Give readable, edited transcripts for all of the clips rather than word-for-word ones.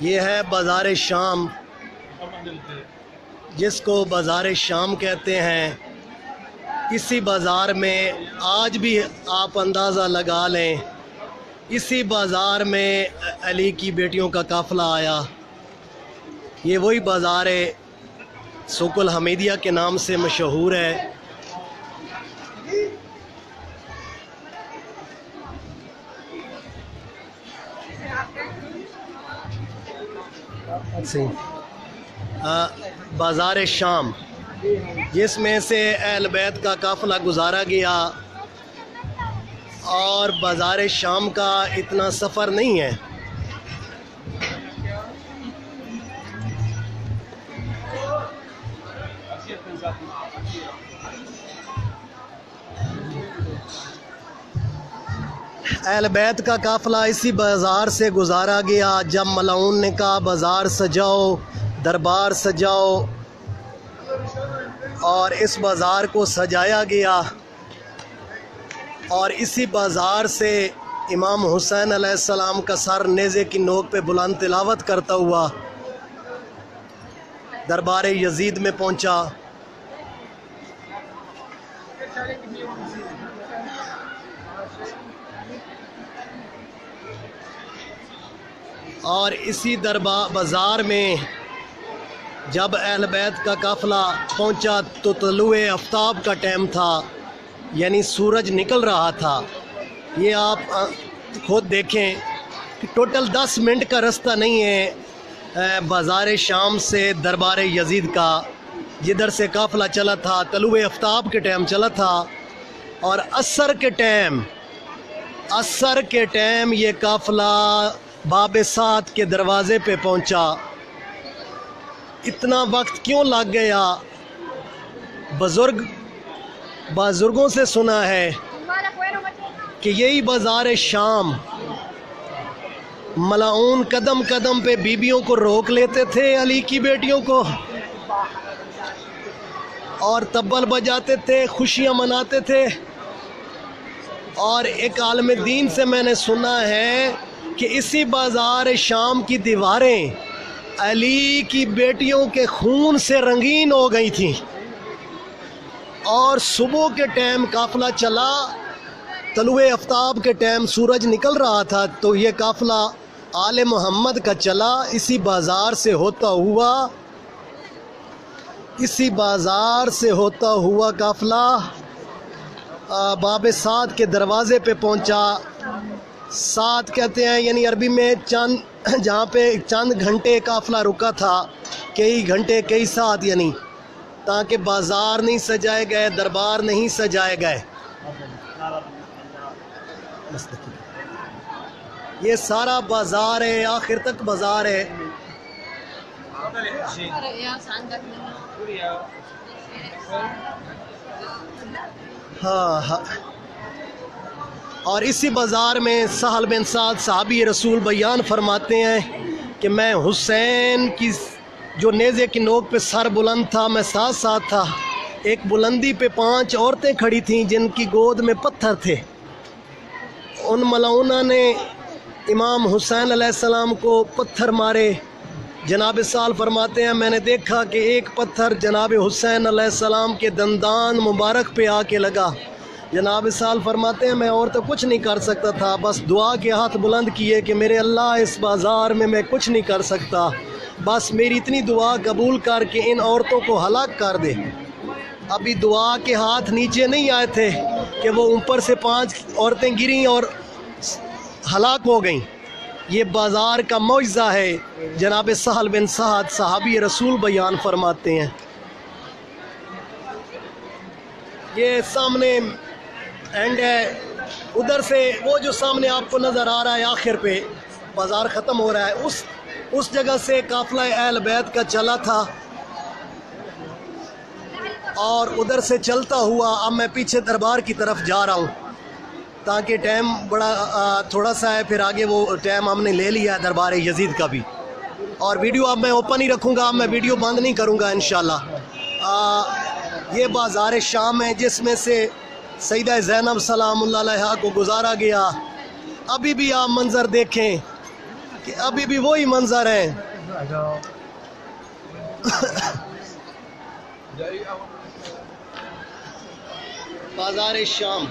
یہ ہے بازار شام، جس کو بازار شام کہتے ہیں۔ اسی بازار میں آج بھی آپ اندازہ لگا لیں، اسی بازار میں علی کی بیٹیوں کا قافلہ آیا۔ یہ وہی بازار ہے، سوق الحمیدیہ کے نام سے مشہور ہے۔ بازار شام، جس میں سے اہل بیت کا قافلہ گزارا گیا، اور بازار شام کا اتنا سفر نہیں ہے۔ اہل بیت کا قافلہ اسی بازار سے گزارا گیا۔ جب ملعون نے کہا بازار سجاؤ، دربار سجاؤ، اور اس بازار کو سجایا گیا، اور اسی بازار سے امام حسین علیہ السلام کا سر نیزے کی نوک پہ بلند تلاوت کرتا ہوا دربار یزید میں پہنچا۔ اور اسی بازار میں جب اہل بیت کا قافلہ پہنچا تو طلوع آفتاب کا ٹائم تھا، یعنی سورج نکل رہا تھا۔ یہ آپ خود دیکھیں کہ ٹوٹل 10 منٹ کا رستہ نہیں ہے بازار شام سے دربار یزید کا، جدھر سے قافلہ چلا تھا۔ طلوع آفتاب کے ٹائم چلا تھا، اور عصر کے ٹائم یہ قافلہ باب سعد کے دروازے پہ پہنچا۔ اتنا وقت کیوں لگ گیا؟ بزرگوں سے سنا ہے کہ یہی بازار شام ملعون قدم قدم پہ بیبیوں کو روک لیتے تھے، علی کی بیٹیوں کو، اور طبل بجاتے تھے، خوشیاں مناتے تھے۔ اور ایک عالم دین سے میں نے سنا ہے کہ اسی بازار شام کی دیواریں علی کی بیٹیوں کے خون سے رنگین ہو گئی تھیں، اور صبح کے ٹائم قافلہ چلا، طلوع آفتاب کے ٹائم سورج نکل رہا تھا، تو یہ قافلہ آل محمد کا چلا اسی بازار سے ہوتا ہوا قافلہ باب سعد کے دروازے پہ پہنچا۔ سعد کہتے ہیں یعنی عربی میں جہاں پہ چند گھنٹے قافلہ رکا تھا، کئی گھنٹے کئی ساعت، یعنی تاکہ بازار نہیں سجائے گئے، دربار نہیں سجائے گئے۔ یہ سارا بازار ہے، آخر تک بازار ہے۔ ہاں، اور اسی بازار میں سہل بن سعد صحابی رسول بیان فرماتے ہیں کہ میں حسین کی جو نیزے کی نوک پہ سر بلند تھا، میں ساتھ ساتھ تھا۔ ایک بلندی پہ 5 عورتیں کھڑی تھیں جن کی گود میں پتھر تھے۔ ان ملعونہ نے امام حسین علیہ السلام کو پتھر مارے۔ جناب سال فرماتے ہیں میں نے دیکھا کہ ایک پتھر جناب حسین علیہ السلام کے دندان مبارک پہ آ کے لگا۔ جناب سال فرماتے ہیں میں اور تو کچھ نہیں کر سکتا تھا، بس دعا کے ہاتھ بلند کیے کہ میرے اللہ اس بازار میں کچھ نہیں کر سکتا، بس میری اتنی دعا قبول کر کے ان عورتوں کو ہلاک کر دے۔ ابھی دعا کے ہاتھ نیچے نہیں آئے تھے کہ وہ اوپر سے 5 عورتیں گریں اور ہلاک ہو گئیں۔ یہ بازار کا معجزہ ہے، جناب سہل بن سعد صحابی رسول بیان فرماتے ہیں۔ یہ سامنے اینڈ ہے، ادھر سے وہ جو سامنے آپ کو نظر آ رہا ہے آخر پہ بازار ختم ہو رہا ہے، اس جگہ سے قافلہ اہل بیت کا چلا تھا، اور ادھر سے چلتا ہوا اب میں پیچھے دربار کی طرف جا رہا ہوں، تاکہ ٹائم بڑا تھوڑا سا ہے، پھر آگے وہ ٹائم ہم نے لے لیا ہے دربار یزید کا بھی، اور ویڈیو اب میں اوپن ہی رکھوں گا، میں ویڈیو بند نہیں کروں گا انشاءاللہ۔ یہ بازار شام ہے جس میں سے سیدہ زینب سلام اللہ علیہا کو گزارا گیا۔ ابھی بھی آپ منظر دیکھیں، کہ ابھی بھی وہی منظر ہے. بازار شام.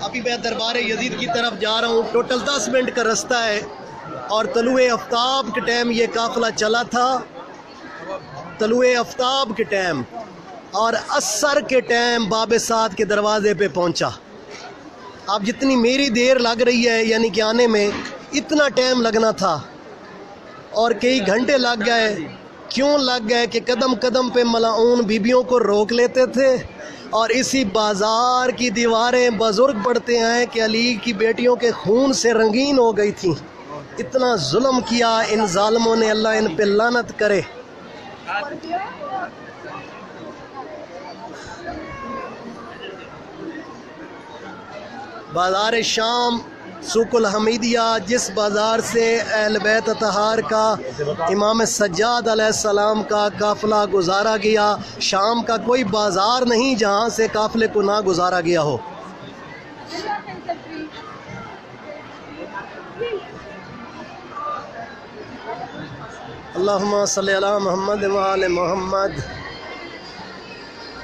ابھی میں دربار یزید کی طرف جا رہا ہوں. ٹوٹل 10 منٹ کا رستہ ہے اور طلوع آفتاب کے ٹائم یہ قافلہ چلا تھا. طلوع آفتاب کے ٹائم اور عصر کے ٹائم باب سعد کے دروازے پہ پہنچا. اب جتنی میری دیر لگ رہی ہے یعنی کہ آنے میں اتنا ٹائم لگنا تھا اور کئی گھنٹے لگ گئے. کیوں لگ گئے کہ قدم قدم پہ ملعون بیبیوں کو روک لیتے تھے اور اسی بازار کی دیواریں بزرگ پڑھتے ہیں کہ علی کی بیٹیوں کے خون سے رنگین ہو گئی تھیں. اتنا ظلم کیا ان ظالموں نے, اللہ ان پہ لعنت کرے. بازار شام سوق الحمیدیہ, جس بازار سے اہل بیت اطہار کا امام سجاد علیہ السلام کا قافلہ گزارا گیا. شام کا کوئی بازار نہیں جہاں سے قافلے کو نہ گزارا گیا ہو. اللہم صلی علی محمد وآل محمد.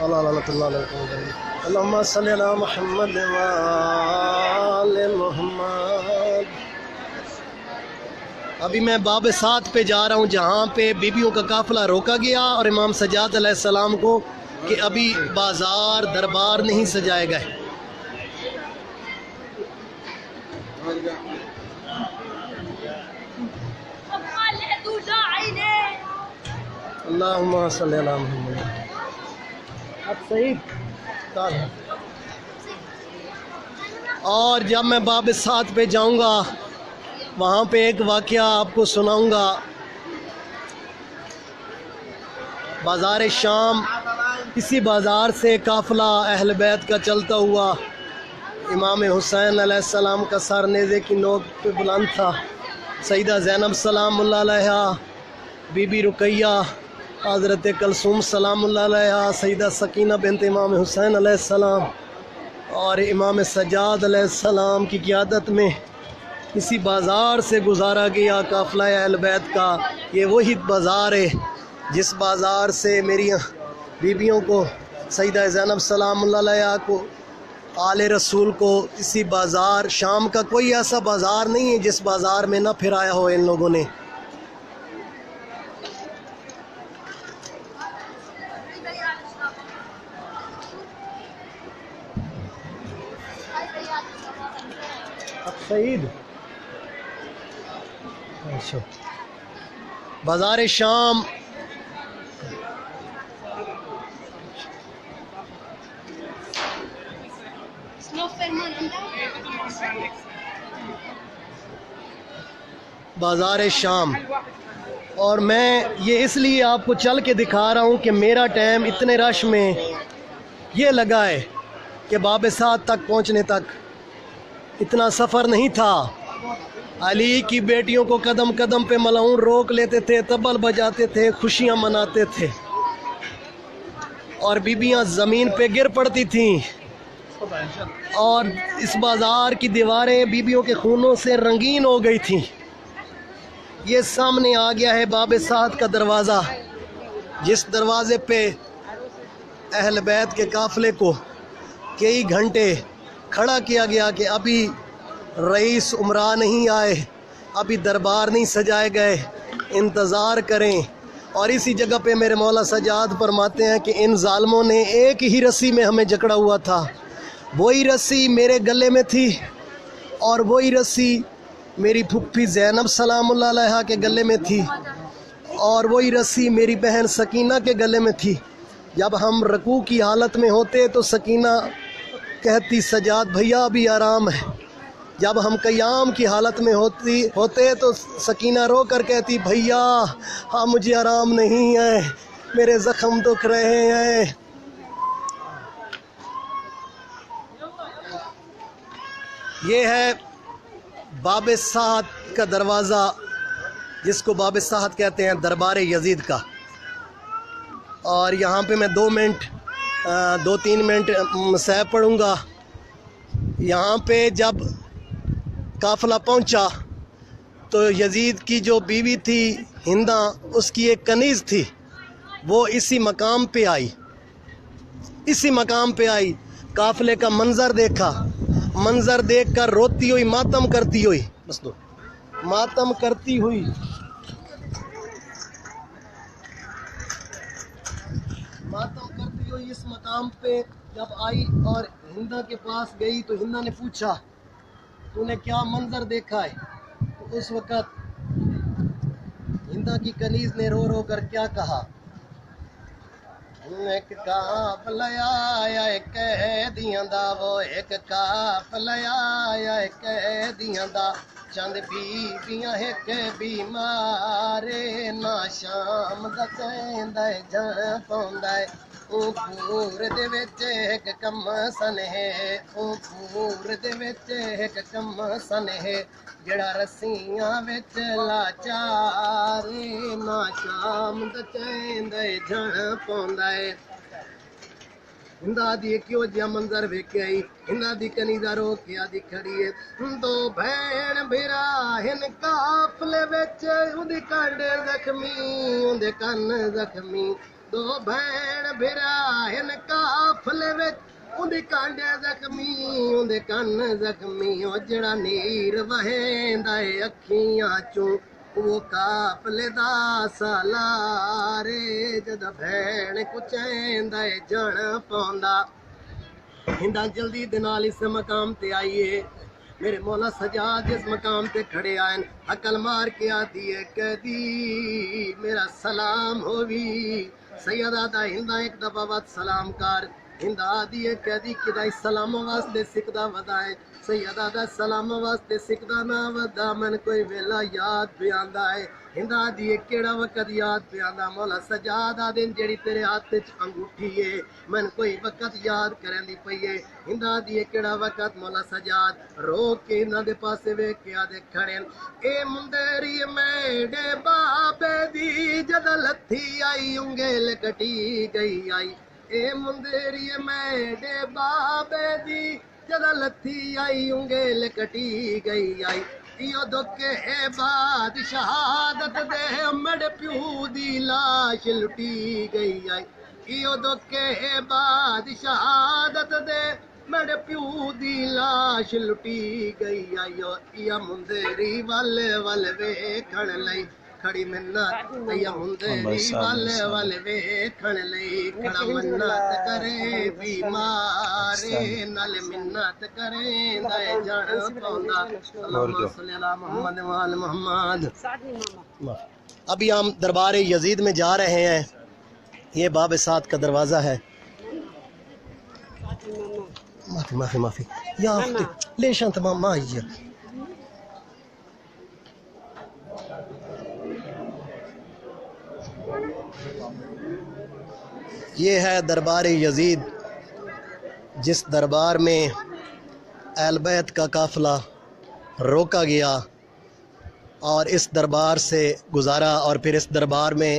اللہم صلی علی محمد وآل محمد. ابھی میں باب سعد پہ جا رہا ہوں جہاں پہ بیبیوں کا قافلہ روکا گیا اور امام سجاد علیہ السلام کو کہ ابھی بازار دربار نہیں سجائے گئے. اللہم صلی علی محمد. اور جب میں باب سعد پہ جاؤں گا وہاں پہ ایک واقعہ آپ کو سناؤں گا. بازار شام, اسی بازار سے قافلہ اہل بیت کا چلتا ہوا. امام حسین علیہ السلام کا سر نیزے کی نوک پہ بلند تھا. سیدہ زینب سلام اللہ علیہا, بی بی رقیہ, حضرت کلثوم سلام اللہ علیہا, سیدہ سکینہ بنت امام حسین علیہ السلام اور امام سجاد علیہ السلام کی قیادت میں اسی بازار سے گزارا گیا قافلہ اہل بیت کا. یہ وہی بازار ہے جس بازار سے میری بیبیوں کو, سیدہ زینب سلام اللہ علیہا کو, آل رسول کو, اسی بازار شام کا کوئی ایسا بازار نہیں ہے جس بازار میں نہ پھرایا ہو ان لوگوں نے. سعید بازار شام بازار شام. اور میں یہ اس لیے آپ کو چل کے دکھا رہا ہوں کہ میرا ٹائم اتنے رش میں یہ لگا ہے کہ باب سعد تک پہنچنے تک اتنا سفر نہیں تھا. علی کی بیٹیوں کو قدم قدم پہ ملعون روک لیتے تھے, طبل بجاتے تھے, خوشیاں مناتے تھے اور بیبیاں زمین پہ گر پڑتی تھیں اور اس بازار کی دیواریں بیبیوں کے خونوں سے رنگین ہو گئی تھیں. یہ سامنے آ گیا ہے باب سعد کا دروازہ, جس دروازے پہ اہل بیت کے قافلے کو کئی گھنٹے کھڑا کیا گیا کہ ابھی رئیس عمرہ نہیں آئے, ابھی دربار نہیں سجائے گئے, انتظار کریں. اور اسی جگہ پہ میرے مولا سجاد فرماتے ہیں کہ ان ظالموں نے ایک ہی رسی میں ہمیں جکڑا ہوا تھا. وہی رسی میرے گلے میں تھی اور وہی رسی میری پھپھی زینب سلام اللہ علیہا کے گلے میں تھی اور وہی رسی میری بہن سکینہ کے گلے میں تھی. جب ہم رکوع کی حالت میں ہوتے تو سکینہ کہتی سجاد بھیا ابھی آرام ہے. جب ہم قیام کی حالت میں ہوتے تو سکینہ رو کر کہتی بھیا ہاں مجھے آرام نہیں ہے, میرے زخم دکھ رہے ہیں. یہ ہے باب سعد کا دروازہ, جس کو باب سعد کہتے ہیں, دربار یزید کا. اور یہاں پہ میں 2-3 منٹ مسائب پڑھوں گا. یہاں پہ جب قافلہ پہنچا تو یزید کی جو بیوی تھی ہندا، اس کی ایک کنیز تھی، وہ اسی مقام پہ آئی، اسی مقام پہ آئی، قافلے کا منظر دیکھا، منظر دیکھ کر روتی ہوئی، ماتم کرتی ہوئی، بس دو، ماتم کرتی ہوئی اس مقام پہ جب آئی اور ہندا کے پاس گئی تو ہندا نے پوچھا تو نے کیا منظر دیکھا ہے؟ تو اس وقت ہندا کی کنیز نے رو رو کر کیا کہا، ایک قافلہ آیا ہے قیدیاں دا، وہ ایک قافلہ آیا ہے قیدیاں دا، چند بیبیاں ایک بیمارے، نہ شام دا چیندا ہے جان پوندا ہے، او پور دے وچ ایک کم سن ہے، او پور دے وچ ایک کم سن ہے، جڑا رسیاں وچ لاچارے، نہ شام دا چیندا ہے جان پوندا ہے۔ ہندا دی کیو جیا منظر ویکھیا ای، ہندا دی کنیزا رو کے آدی کھڑی ہے، دو بھین بھرا ہن قافلے وچ، اودی کنڈ زخمی اودے کن زخمی، دو بھین بھرا ہن قافلے وچ، اودی کنڈ زخمی اودے کن زخمی، او جڑا نیر وہیندا ہے اکھیاں چوں، وہ قافلے دا سالارے، جد بھین کو چیندا ہے جان پوندا۔ ہندا جلدی دے نال اس مقام تے آئیے، میرے مولا سجاد جس مقام تے کھڑے آئیں، عقل مار کے آتی ہے قیدی میرا سلام ہووی، سیدہ دا ہندا ایک دفعہ وقت سلام کر، ہندا آدھی ہے قیدی کدائی سلام واسطے سکھدا ودائے، سیدہ دا سلام واسطے سکھدا نہ ودا، من کوئی ویلا یاد پہ آندا ہے، ہندا دی کیڑا وقت یاد پہ آندا، مولا سجاد آدن جیڑی تیرے ہاتھ وچ انگوٹھی ہے، من کوئی وقت یاد کرن دی پئی ہے، ہندا دی کیڑا وقت، مولا سجاد رو کے ہندا دے پاسے ویکھ کے آدے کھڑے، اے مندری میڈے بابے دی جد لتھی آئی انگل کٹی گئی آئی، اے مندری میڈے بابے دی جد لتھی آئی انگل کٹی گئی آئی، ایو دکھے اے بعد شہادت دے مڑ پیو دی لاش لٹی گئی آئی، ایو دکھے اے بعد شہادت دے مڑ پیو دی لاش لٹی گئی آئی، یا مندری ول ول ویکھن لئی کھڑی منت، یا مندری ول ول ویکھن لئی کھڑا منت کرے بیمارے، نال منت کرے دے جان پوندا، اللہم صلی علی محمد وآل محمد۔ ابھی ہم دربار یزید میں جا رہے ہیں، یہ باب سعد کا دروازہ ہے، معافی معافی معافی، یا ليش انت ما هي یہ ہے دربار یزید، جس دربار میں اہل بیت کا قافلہ روکا گیا اور اس دربار سے گزارا، اور پھر اس دربار میں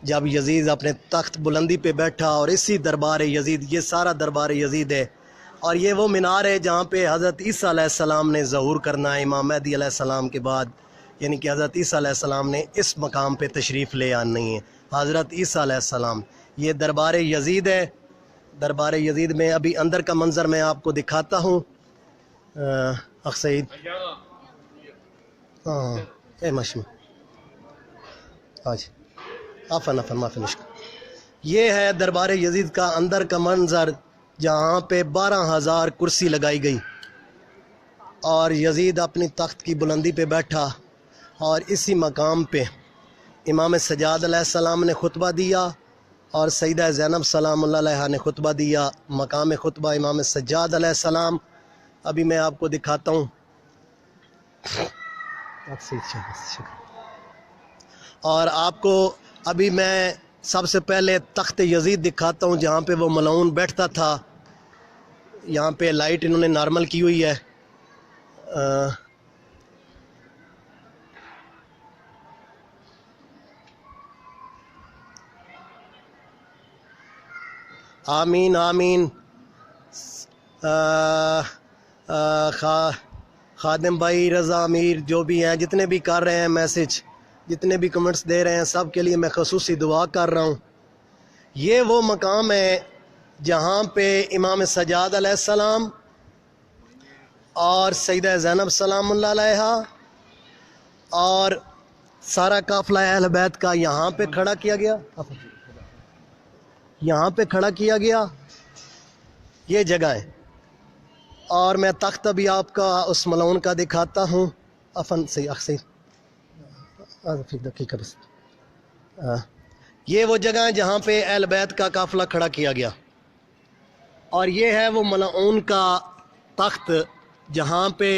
جب یزید اپنے تخت بلندی پہ بیٹھا، اور اسی دربار یزید، یہ سارا دربار یزید ہے، اور یہ وہ مینار ہے جہاں پہ حضرت عیسیٰ علیہ السلام نے ظہور کرنا ہے امام مہدی علیہ السلام کے بعد، یعنی کہ حضرت عیسیٰ علیہ السلام نے اس مقام پہ تشریف لے آنی ہے، حضرت عیسیٰ علیہ السلام۔ یہ دربار یزید ہے، دربار یزید میں ابھی اندر کا منظر میں آپ کو دکھاتا ہوں۔ اخ سعید، ہاں اے مشم آج آفن معافی مشکل، یہ ہے دربار یزید کا اندر کا منظر، جہاں پہ 12,000 کرسی لگائی گئی، اور یزید اپنی تخت کی بلندی پہ بیٹھا، اور اسی مقام پہ امام سجاد علیہ السلام نے خطبہ دیا، اور سیدہ زینب سلام اللہ علیہا نے خطبہ دیا، مقام خطبہ امام سجاد علیہ السلام۔ ابھی میں آپ کو دکھاتا ہوں، اور آپ کو ابھی میں سب سے پہلے تخت یزید دکھاتا ہوں جہاں پہ وہ ملعون بیٹھتا تھا۔ یہاں پہ لائٹ انہوں نے نارمل کی ہوئی ہے، آمین آمین۔ خادم بھائی، رضا امیر، جو بھی ہیں، جتنے بھی کر رہے ہیں میسج، جتنے بھی کمنٹس دے رہے ہیں، سب کے لیے میں خصوصی دعا کر رہا ہوں۔ یہ وہ مقام ہے جہاں پہ امام سجاد علیہ السلام اور سیدہ زینب سلام اللہ علیہا اور سارا قافلہ اہل بیت کا یہاں پہ کھڑا کیا گیا، یہاں پہ کھڑا کیا گیا، یہ جگہ ہے۔ اور میں تخت ابھی آپ کا اس ملعون کا دکھاتا ہوں۔ یہ وہ جگہ ہے جہاں پہ اہل بیت کا قافلہ کھڑا کیا گیا، اور یہ ہے وہ ملعون کا تخت جہاں پہ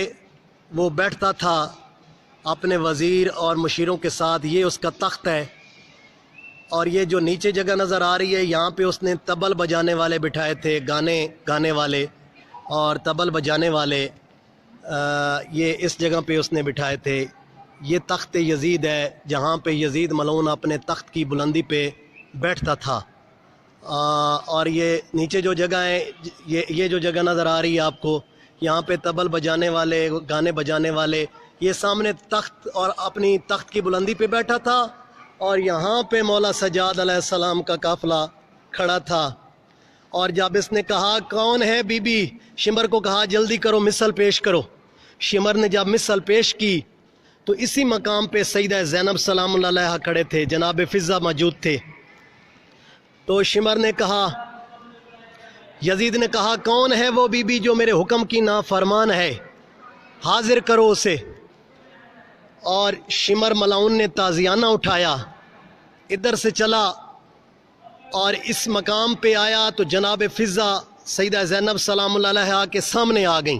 وہ بیٹھتا تھا اپنے وزیر اور مشیروں کے ساتھ، یہ اس کا تخت ہے۔ اور یہ جو نیچے جگہ نظر آ رہی ہے، یہاں پہ اس نے طبل بجانے والے بٹھائے تھے، گانے والے اور طبل بجانے والے، یہ اس جگہ پہ اس نے بٹھائے تھے۔ یہ تخت یزید ہے جہاں پہ یزید ملعون اپنے تخت کی بلندی پہ بیٹھتا تھا۔ اور یہ نیچے جو جگہ ہے، یہ جو جگہ نظر آ رہی ہے آپ کو، یہاں پہ طبل بجانے والے، گانے بجانے والے، یہ سامنے تخت اور اپنی تخت کی بلندی پہ بیٹھا تھا، اور یہاں پہ مولا سجاد علیہ السلام کا قافلہ کھڑا تھا۔ اور جب اس نے کہا کون ہے بی بی، شمر کو کہا جلدی کرو مثل پیش کرو۔ شمر نے جب مثل پیش کی تو اسی مقام پہ سیدہ زینب سلام اللہ علیہا کھڑے تھے، جناب فضہ موجود تھے۔ تو شمر نے کہا، یزید نے کہا کون ہے وہ بی بی جو میرے حکم کی نافرمان ہے، حاضر کرو اسے۔ اور شمر ملعون نے تازیانہ اٹھایا، ادھر سے چلا اور اس مقام پہ آیا تو جناب فضہ سیدہ زینب سلام اللہ علیہا کے سامنے آ گئیں،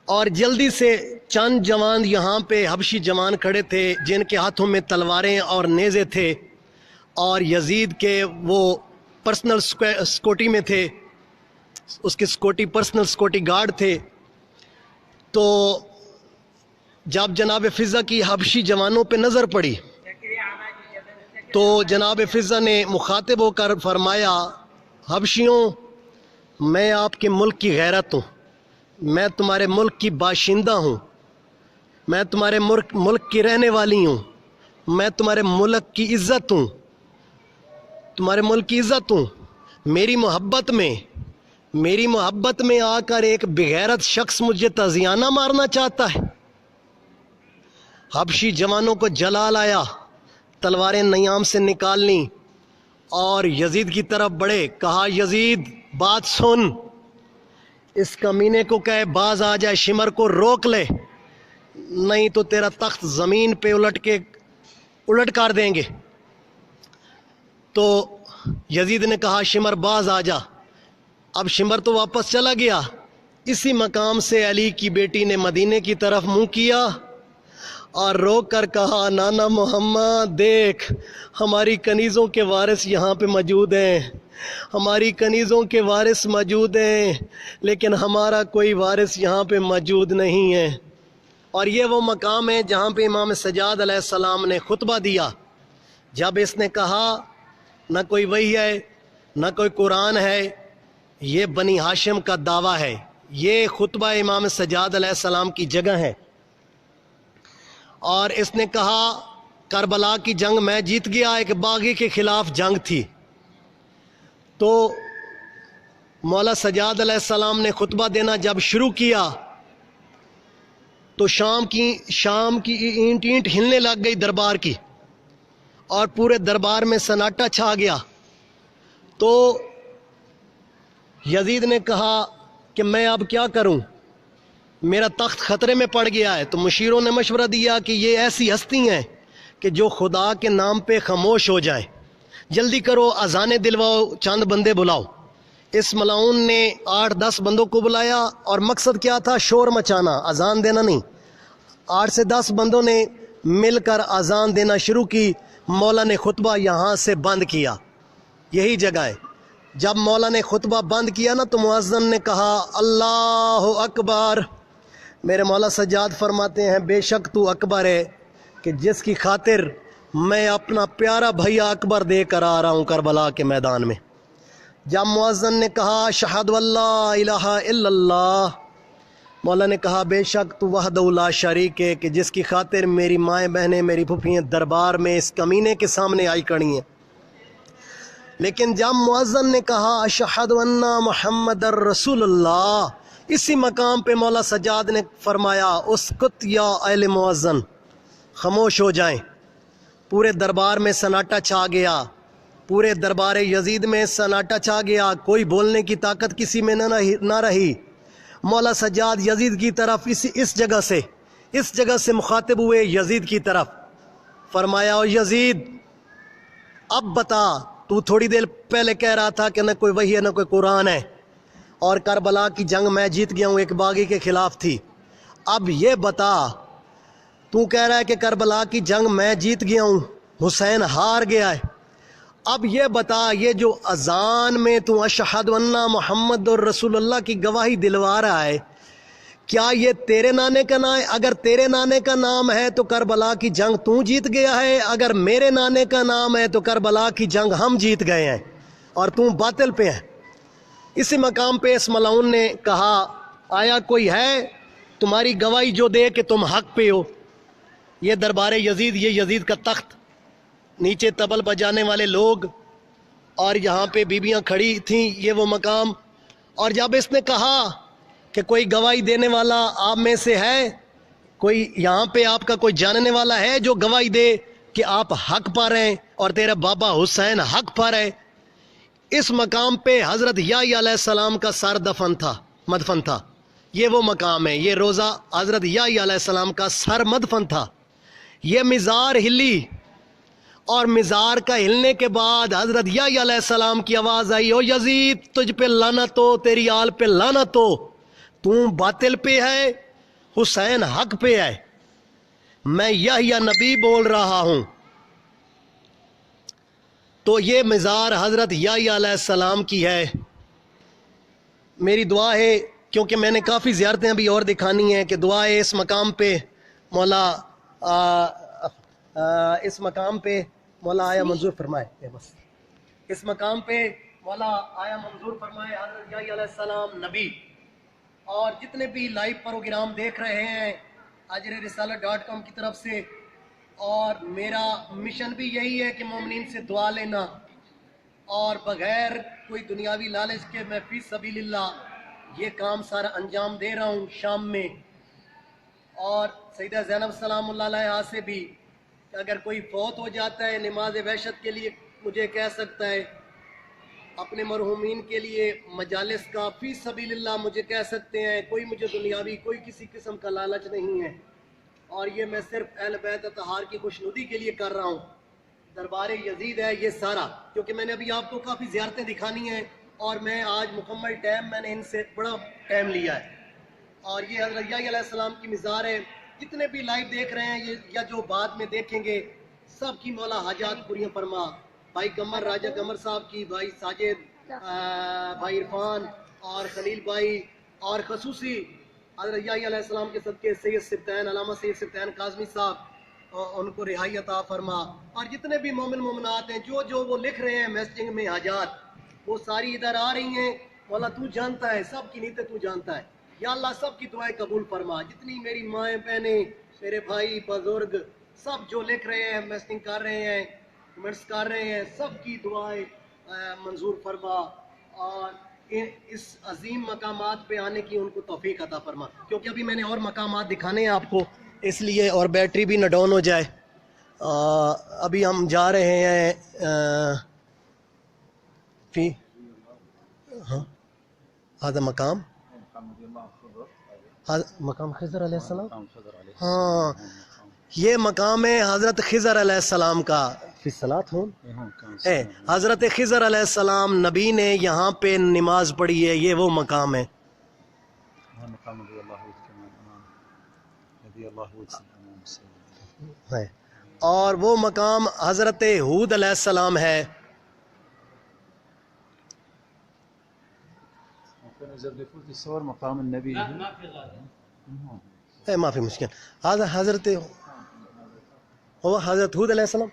اور جلدی سے چند جوان یہاں پہ حبشی جوان کھڑے تھے جن کے ہاتھوں میں تلواریں اور نیزے تھے، اور یزید کے وہ پرسنل سکوٹی میں تھے، اس کے سکوٹی پرسنل سکوٹی گارڈ تھے۔ تو جب جناب فضہ کی حبشی جوانوں پہ نظر پڑی تو جناب فضہ نے مخاطب ہو کر فرمایا، حبشیوں، میں آپ کے ملک کی غیرت ہوں، میں تمہارے ملک کی باشندہ ہوں، میں تمہارے ملک کی رہنے والی ہوں، میں تمہارے ملک کی عزت ہوں، تمہارے ملک کی عزت ہوں۔ میری محبت میں آ کر ایک بغیرت شخص مجھے تازیانہ مارنا چاہتا ہے۔ حبشی جوانوں کو جلال آیا، تلواریں نیام سے نکال لیں اور یزید کی طرف بڑھے، کہا یزید بات سن، اس کمینے کو کہے باز آ جائے، شمر کو روک لے، نہیں تو تیرا تخت زمین پہ الٹ کر دیں گے۔ تو یزید نے کہا شمر باز آ جا۔ اب شمر تو واپس چلا گیا۔ اسی مقام سے علی کی بیٹی نے مدینے کی طرف منہ کیا اور روک کر کہا، نانا محمد دیکھ، ہماری کنیزوں کے وارث یہاں پہ موجود ہیں، ہماری کنیزوں کے وارث موجود ہیں، لیکن ہمارا کوئی وارث یہاں پہ موجود نہیں ہے۔ اور یہ وہ مقام ہے جہاں پہ امام سجاد علیہ السلام نے خطبہ دیا، جب اس نے کہا نہ کوئی وحی ہے نہ کوئی قرآن ہے، یہ بنی ہاشم کا دعویٰ ہے، یہ خطبہ امام سجاد علیہ السلام کی جگہ ہے۔ اور اس نے کہا کربلا کی جنگ میں جیت گیا، ایک باغی کے خلاف جنگ تھی۔ تو مولا سجاد علیہ السلام نے خطبہ دینا جب شروع کیا تو شام کی اینٹ ہلنے لگ گئی دربار کی، اور پورے دربار میں سناٹا چھا گیا۔ تو یزید نے کہا کہ میں اب کیا کروں، میرا تخت خطرے میں پڑ گیا ہے۔ تو مشیروں نے مشورہ دیا کہ یہ ایسی ہستی ہیں کہ جو خدا کے نام پہ خاموش ہو جائیں، جلدی کرو اذانیں دلواؤ، چند بندے بلاؤ۔ اس ملعون نے 8-10 بندوں کو بلایا، اور مقصد کیا تھا؟ شور مچانا، اذان دینا نہیں۔ 8 سے 10 بندوں نے مل کر اذان دینا شروع کی۔ مولا نے خطبہ یہاں سے بند کیا، یہی جگہ ہے۔ جب مولا نے خطبہ بند کیا نا تو مؤذن نے کہا اللہ اکبر۔ میرے مولا سجاد فرماتے ہیں بے شک تو اکبر ہے کہ جس کی خاطر میں اپنا پیارا بھیا اکبر دے کر آ رہا ہوں کربلا کے میدان میں۔ جب مؤذن نے کہا اشہد ان لا الہ الا اللہ، مولا نے کہا بے شک تو وحدہ لا شریک ہے کہ جس کی خاطر میری مائیں بہنیں میری پھوپھیاں دربار میں اس کمینے کے سامنے آئی کھڑی ہیں۔ لیکن جب مؤذن نے کہا اشہد ان محمد الرسول اللہ، اسی مقام پہ مولا سجاد نے فرمایا اسکت یا اہل مؤذن، خاموش ہو جائیں۔ پورے دربار میں سناٹا چھا گیا، پورے دربار یزید میں سناٹا چھا گیا، کوئی بولنے کی طاقت کسی میں نہ رہی۔ مولا سجاد یزید کی طرف اس جگہ سے مخاطب ہوئے یزید کی طرف، فرمایا او یزید اب بتا، تو تھوڑی دیر پہلے کہہ رہا تھا کہ نہ کوئی وحی ہے نہ کوئی قرآن ہے، اور کربلا کی جنگ میں جیت گیا ہوں، ایک باغی کے خلاف تھی۔ اب یہ بتا، تو کہہ رہا ہے کہ کربلا کی جنگ میں جیت گیا ہوں، حسین ہار گیا ہے، اب یہ بتا یہ جو اذان میں تو اشہد ان محمد الرسول اللہ کی گواہی دلوا رہا ہے، کیا یہ تیرے نانے کا نام ہے؟ اگر تیرے نانے کا نام ہے تو کربلا کی جنگ تو جیت گیا ہے، اگر میرے نانے کا نام ہے تو کربلا کی جنگ ہم جیت گئے ہیں اور تو باطل پہ ہے۔ اسی مقام پہ اس ملعون نے کہا آیا کوئی ہے تمہاری گواہی جو دے کہ تم حق پہ ہو؟ یہ دربار یزید، یہ یزید کا تخت، نیچے طبل بجانے والے لوگ، اور یہاں پہ بیبیاں کھڑی تھیں، یہ وہ مقام۔ اور جب اس نے کہا کہ کوئی گواہی دینے والا آپ میں سے ہے، کوئی یہاں پہ آپ کا کوئی جاننے والا ہے جو گواہی دے کہ آپ حق پر ہیں اور تیرا بابا حسین حق پر ہے، اس مقام پہ حضرت یحییٰ علیہ السلام کا سر مدفن تھا۔ یہ وہ مقام ہے، یہ روزہ حضرت یحییٰ علیہ السلام کا سر مدفن تھا۔ یہ مزار ہلی، اور مزار کا ہلنے کے بعد حضرت یحییٰ علیہ السلام کی آواز آئی او یزید تجھ پہ لعنت ہو، تیری آل پہ لعنت ہو، تو باطل پہ ہے، حسین حق پہ ہے، میں یحییٰ نبی بول رہا ہوں۔ تو یہ مزار حضرت یحییٰ علیہ السلام کی ہے۔ میری دعا ہے، کیونکہ میں نے کافی زیارتیں ابھی اور دکھانی ہیں، کہ دعا ہے اس مقام پہ مولا اس مقام پہ مولا آیا منظور فرمائے، بس اس مقام پہ مولا آیا منظور فرمائے حضرت یحییٰ علیہ السلام نبی۔ اور جتنے بھی لائیو پروگرام دیکھ رہے ہیں اجررسالہ.com کی طرف سے، اور میرا مشن بھی یہی ہے کہ مومنین سے دعا لینا، اور بغیر کوئی دنیاوی لالچ کے میں فی سبیل اللہ یہ کام سارا انجام دے رہا ہوں شام میں۔ اور سیدہ زینب سلام اللہ علیہا سے بھی کہ اگر کوئی فوت ہو جاتا ہے نماز وحشت کے لیے مجھے کہہ سکتا ہے، اپنے مرحومین کے لیے مجالس کا فی سبیل اللہ مجھے کہہ سکتے ہیں، کوئی مجھے دنیاوی کوئی کسی قسم کا لالچ نہیں ہے، اور یہ میں صرف اہل بیت اطہار کی خوشنودی کے لیے کر رہا ہوں۔ دربار یزید ہے یہ سارا، کیونکہ میں نے ابھی آپ کو کافی زیارتیں دکھانی ہیں، اور میں آج مکمل ٹائم میں نے ان سے بڑا ٹائم لیا ہے۔ اور یہ حضرت یحییٰ علیہ السلام کی مزار ہے، جتنے بھی لائیو دیکھ رہے ہیں یا جو بعد میں دیکھیں گے، سب کی مولا حاجات پوریاں فرما۔ بھائی قمر راجہ قمر صاحب کی، بھائی ساجد، بھائی عرفان اور خلیل بھائی، اور خصوصی حضرت یحییٰ علیہ السلام کے صدقے سید سبطین علامہ سید سبطین کاظمی صاحب، ان کو رہائی عطا فرما۔ اور جتنے بھی مومن مومنات ہیں جو وہ لکھ رہے ہیں میسجنگ میں حاجات، وہ ساری ادھر آ رہی ہیں۔ مولا تو جانتا ہے، سب کی نیتیں تو جانتا ہے، یا اللہ سب کی دعائیں قبول فرما۔ جتنی میری مائیں بہنیں، میرے بھائی بزرگ، سب جو لکھ رہے ہیں، میسجنگ کر رہے ہیں، کمنٹس کر رہے ہیں، سب کی دعائیں منظور فرما، اور اس عظیم مقامات پہ آنے کی ان کو توفیق عطا فرما۔ کیونکہ ابھی میں نے اور مقامات دکھانے ہیں آپ کو، اس لیے، اور بیٹری بھی نہ ڈاؤن ہو جائے۔ ابھی ہم جا رہے ہیں هذا مقام خضر علیہ السلام، ہاں یہ مقام ہے حضرت خضر علیہ السلام کا۔ فی الصلاۃ حضرت خضر علیہ السلام نبی نے یہاں پہ نماز پڑھی ہے، یہ وہ مقام ہے۔ اور وہ مقام حضرت ہود علیہ السلام ہے۔ مقام النبی ما في مشكلة، هذا حضرت هو حضرت هود علیہ السلام۔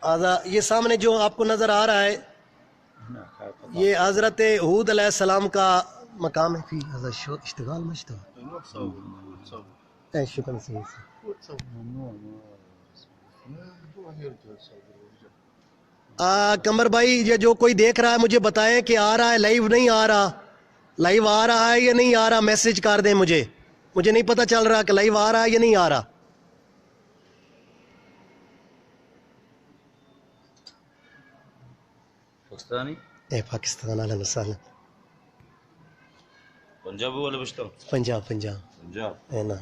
هذا یہ سامنے جو آپ کو نظر آ رہا ہے هناك هاي قطار. یہ حضرت حود علیہ السلام کا مقام ہے. فی حضرت اشتغال مشتغل شکر سے ممنوع. قمر بھائی یہ جو کوئی دیکھ رہا ہے مجھے بتائیں کہ آ رہا ہے لائیو نہیں آ رہا, لائیو آ رہا ہے یا نہیں آ رہا, میسج کر دیں مجھے نہیں پتہ چل رہا کہ لائیو آ رہا ہے یا نہیں آ رہا. پاکستانی اے پاکستان اہلا وسہلا. پنجابی ولا بشتغل پنجاب پنجاب ہے نا.